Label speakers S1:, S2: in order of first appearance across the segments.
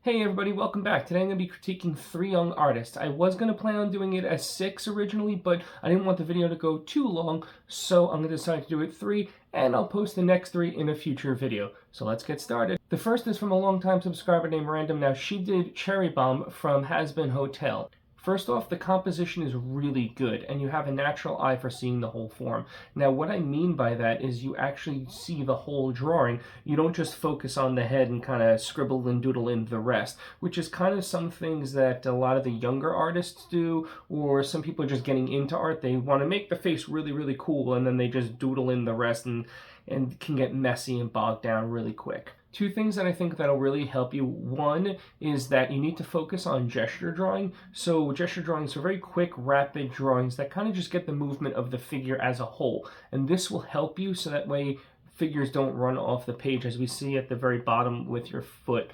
S1: Hey everybody, welcome back. Today I'm going to be critiquing 3 young artists. I was going to plan on doing it as 6 originally, but I didn't want the video to go too long, so I'm going to decide to do it 3, and I'll post the next 3 in a future video. So let's get started. The first is from a longtime subscriber named Random. Now, she did Cherry Bomb from Has Been Hotel. First off, the composition is really good, and you have a natural eye for seeing the whole form. Now, what I mean by that is you actually see the whole drawing. You don't just focus on the head and kind of scribble and doodle in the rest, which is kind of some things that a lot of the younger artists do, or some people are just getting into art. They want to make the face really, really cool, and then they just doodle in the rest and can get messy and bogged down really quick. 2 things that I think that'll really help you. One is that you need to focus on gesture drawing. So gesture drawings are very quick, rapid drawings that kind of just get the movement of the figure as a whole. And this will help you so that way figures don't run off the page, as we see at the very bottom with your foot.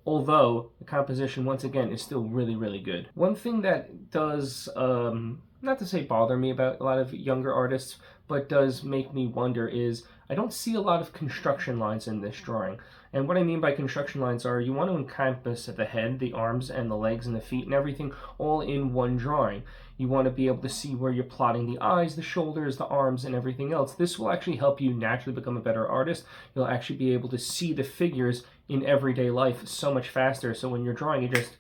S1: Although the composition, once again, is still really, really good. One thing that does, not to say bother me about a lot of younger artists, but does make me wonder is I don't see a lot of construction lines in this drawing. And what I mean by construction lines are you want to encompass the head, the arms, and the legs, and the feet, and everything all in one drawing. You want to be able to see where you're plotting the eyes, the shoulders, the arms, and everything else. This will actually help you naturally become a better artist. You'll actually be able to see the figures in everyday life so much faster. So when you're drawing, it just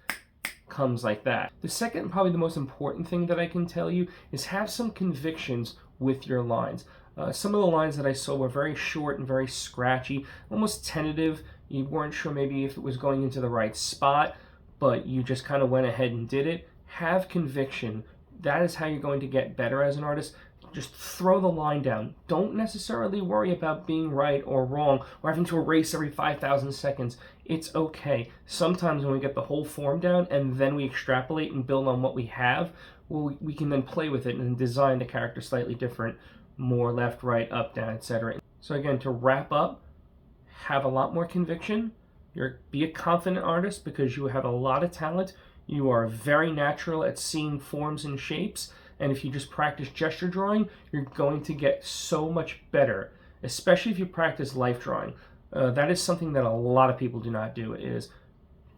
S1: comes like that. The second, probably the most important thing that I can tell you is have some convictions with your lines. Some of the lines that I saw were very short and very scratchy, almost tentative. You weren't sure maybe if it was going into the right spot, but you just kind of went ahead and did it. Have conviction. That is how you're going to get better as an artist. Just throw the line down. Don't necessarily worry about being right or wrong or having to erase every 5,000 seconds. It's okay. Sometimes when we get the whole form down and then we extrapolate and build on what we have, well, we can then play with it and design the character slightly different, more left, right, up, down, etc. So again, to wrap up, have a lot more conviction. Be a confident artist because you have a lot of talent. You are very natural at seeing forms and shapes. And if you just practice gesture drawing, you're going to get so much better, especially if you practice life drawing. That is something that a lot of people do not do, is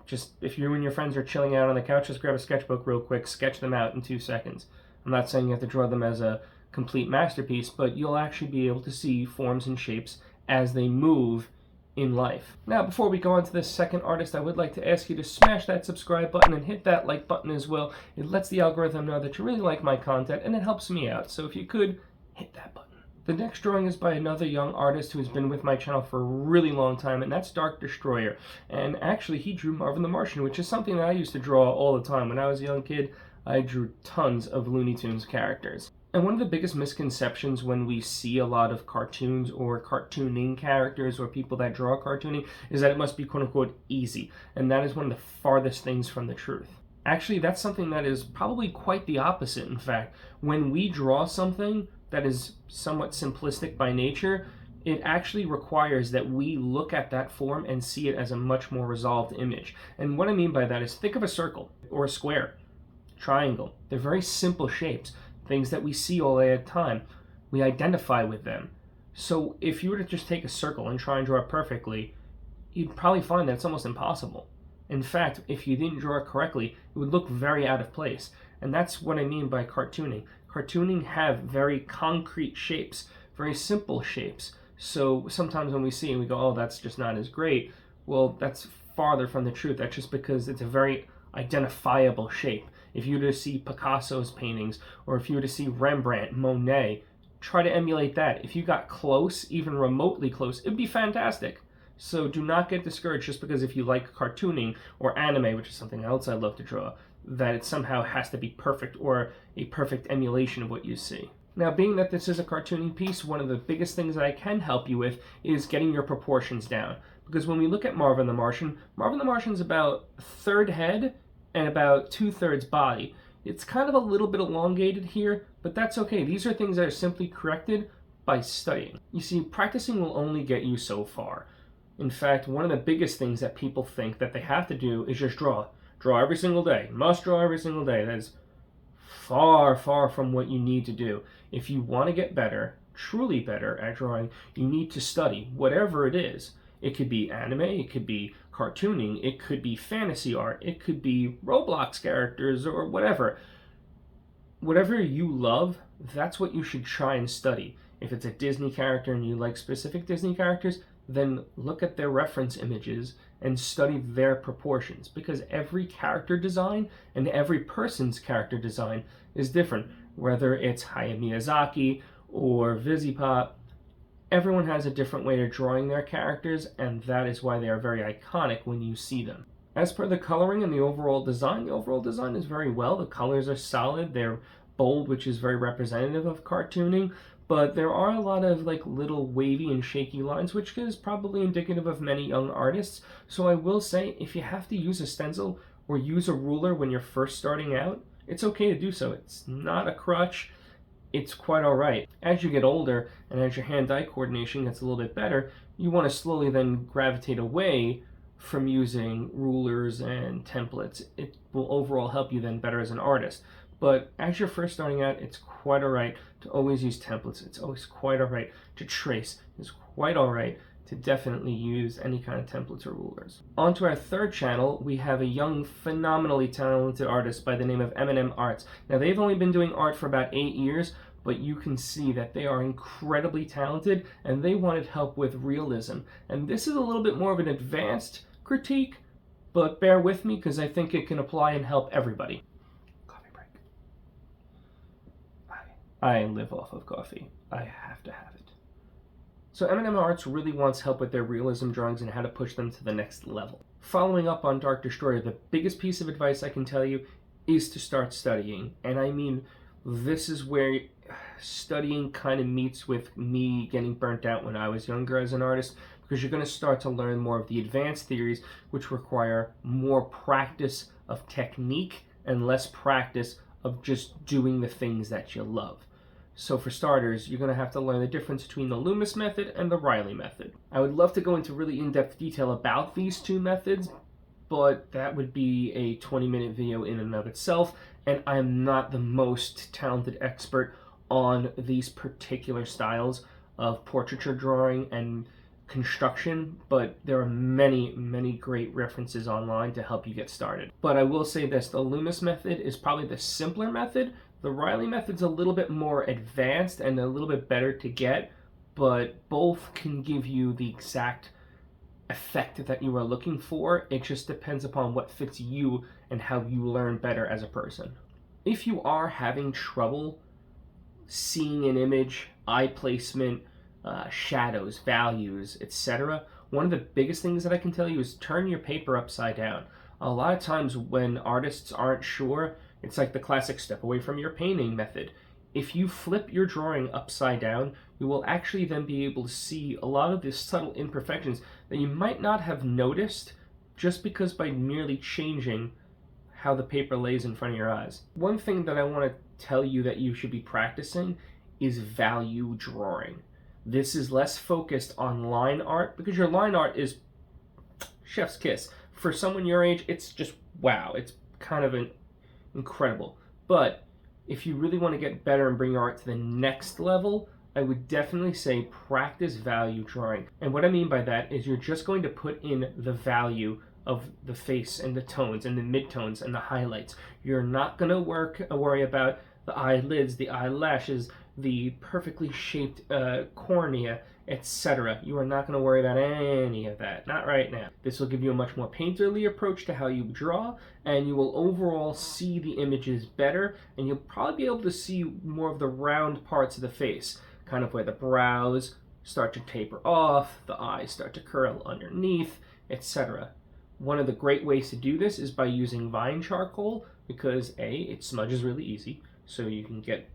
S1: just if you and your friends are chilling out on the couch, just grab a sketchbook real quick, sketch them out in 2 seconds. I'm not saying you have to draw them as a complete masterpiece, but you'll actually be able to see forms and shapes as they move in life. Now, before we go on to the second artist, I would like to ask you to smash that subscribe button and hit that like button as well. It lets the algorithm know that you really like my content, and it helps me out. So if you could, hit that button. The next drawing is by another young artist who has been with my channel for a really long time, and that's Dark Destroyer. And actually, he drew Marvin the Martian, which is something that I used to draw all the time. When I was a young kid, I drew tons of Looney Tunes characters. And one of the biggest misconceptions when we see a lot of cartoons or cartooning characters or people that draw cartooning is that it must be quote-unquote easy. And that is one of the farthest things from the truth. Actually, that's something that is probably quite the opposite, in fact. When we draw something that is somewhat simplistic by nature, it actually requires that we look at that form and see it as a much more resolved image. And what I mean by that is think of a circle or a square, triangle. They're very simple shapes. Things that we see all the time. We identify with them. So if you were to just take a circle and try and draw it perfectly, you'd probably find that it's almost impossible. In fact, if you didn't draw it correctly, it would look very out of place. And that's what I mean by cartooning. Cartooning have very concrete shapes, very simple shapes. So sometimes when we see it, we go, oh, that's just not as great. Well, that's farther from the truth. That's just because it's a very identifiable shape. If you were to see Picasso's paintings, or if you were to see Rembrandt, Monet, try to emulate that. If you got close, even remotely close, it'd be fantastic. So do not get discouraged just because if you like cartooning or anime, which is something else I love to draw, that it somehow has to be perfect or a perfect emulation of what you see. Now, being that this is a cartooning piece, one of the biggest things that I can help you with is getting your proportions down. Because when we look at Marvin the Martian's about a third head and about 2/3 body. It's kind of a little bit elongated here, but that's okay. These are things that are simply corrected by studying. You see, practicing will only get you so far. In fact, one of the biggest things that people think that they have to do is just draw. Draw every single day. Must draw every single day. That is far, far from what you need to do. If you want to get better, truly better at drawing, you need to study, whatever it is. It could be anime, it could be cartooning, it could be fantasy art, it could be Roblox characters or whatever. Whatever you love, that's what you should try and study. If it's a Disney character and you like specific Disney characters, then look at their reference images and study their proportions, because every character design and every person's character design is different. Whether it's Hayao Miyazaki or Vizipop, everyone has a different way of drawing their characters, and that is why they are very iconic when you see them. As per the coloring and the overall design is very well. The colors are solid, they're bold, which is very representative of cartooning, but there are a lot of like little wavy and shaky lines, which is probably indicative of many young artists. So I will say, if you have to use a stencil or use a ruler when you're first starting out, it's okay to do so. It's not a crutch. It's quite all right. As you get older and as your hand-eye coordination gets a little bit better, you want to slowly then gravitate away from using rulers and templates. It will overall help you then better as an artist. But as you're first starting out, it's quite all right to always use templates. It's always quite all right to trace. It's quite all right to definitely use any kind of templates or rulers. On to our third channel, we have a young, phenomenally talented artist by the name of M&M Arts. Now, they've only been doing art for about 8 years, but you can see that they are incredibly talented, and they wanted help with realism. And this is a little bit more of an advanced critique, but bear with me because I think it can apply and help everybody. Coffee break. I live off of coffee. I have to have it. So M&M Arts really wants help with their realism drawings and how to push them to the next level. Following up on Dark Destroyer, the biggest piece of advice I can tell you is to start studying. And I mean, this is where studying kind of meets with me getting burnt out when I was younger as an artist, because you're going to start to learn more of the advanced theories, which require more practice of technique and less practice of just doing the things that you love. So for starters, you're going to have to learn the difference between the Loomis method and the Riley method. I would love to go into really in-depth detail about these two methods, but that would be a 20-minute video in and of itself, and I'm not the most talented expert on these particular styles of portraiture drawing and construction, but there are many great references online to help you get started. But I will say this, the Loomis method is probably the simpler method. The Riley method's a little bit more advanced and a little bit better to get, but both can give you the exact effect that you are looking for. It just depends upon what fits you and how you learn better as a person. If you are having trouble seeing an image, eye placement, shadows, values, etc., one of the biggest things that I can tell you is turn your paper upside down. A lot of times when artists aren't sure, it's like the classic step away from your painting method. If you flip your drawing upside down, you will actually then be able to see a lot of the subtle imperfections that you might not have noticed just because by merely changing how the paper lays in front of your eyes. One thing that I want to tell you that you should be practicing is value drawing. This is less focused on line art, because your line art is chef's kiss. For someone your age, it's just wow. It's kind of incredible. But if you really want to get better and bring your art to the next level, I would definitely say practice value drawing. And what I mean by that is you're just going to put in the value of the face and the tones and the midtones and the highlights. You're not going to worry about the eyelids, the eyelashes, the perfectly shaped cornea, etc. You are not going to worry about any of that. Not right now. This will give you a much more painterly approach to how you draw, and you will overall see the images better, and you'll probably be able to see more of the round parts of the face, kind of where the brows start to taper off, the eyes start to curl underneath, etc. One of the great ways to do this is by using vine charcoal, because A, it smudges really easy, so you can get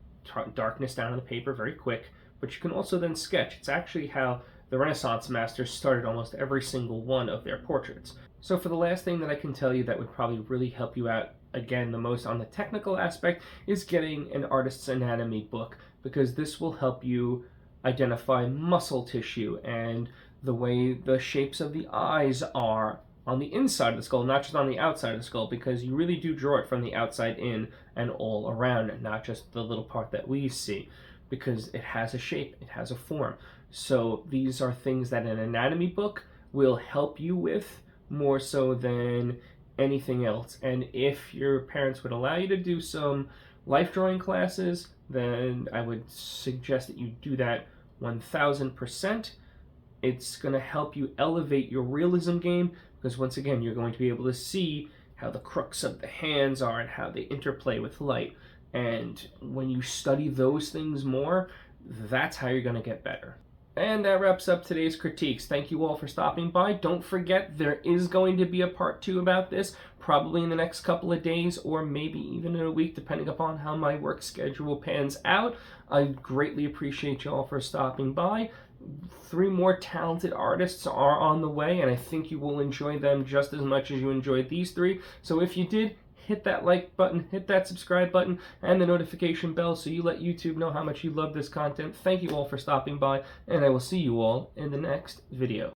S1: darkness down on the paper very quick, but you can also then sketch. It's actually how the Renaissance masters started almost every single one of their portraits. So for the last thing that I can tell you that would probably really help you out, again, the most on the technical aspect, is getting an artist's anatomy book, because this will help you identify muscle tissue and the way the shapes of the eyes are on the inside of the skull, not just on the outside of the skull, because you really do draw it from the outside in and all around, not just the little part that we see, because it has a shape, it has a form. So these are things that an anatomy book will help you with more so than anything else. And if your parents would allow you to do some life drawing classes, then I would suggest that you do that 1000%. It's going to help you elevate your realism game, because once again, you're going to be able to see how the crooks of the hands are and how they interplay with light. And when you study those things more, that's how you're going to get better. And that wraps up today's critiques. Thank you all for stopping by. Don't forget, there is going to be a part 2 about this, probably in the next couple of days, or maybe even in a week, depending upon how my work schedule pans out. I greatly appreciate you all for stopping by. 3 more talented artists are on the way, and I think you will enjoy them just as much as you enjoyed these 3. So if you did, hit that like button, hit that subscribe button, and the notification bell so you let YouTube know how much you love this content. Thank you all for stopping by, and I will see you all in the next video.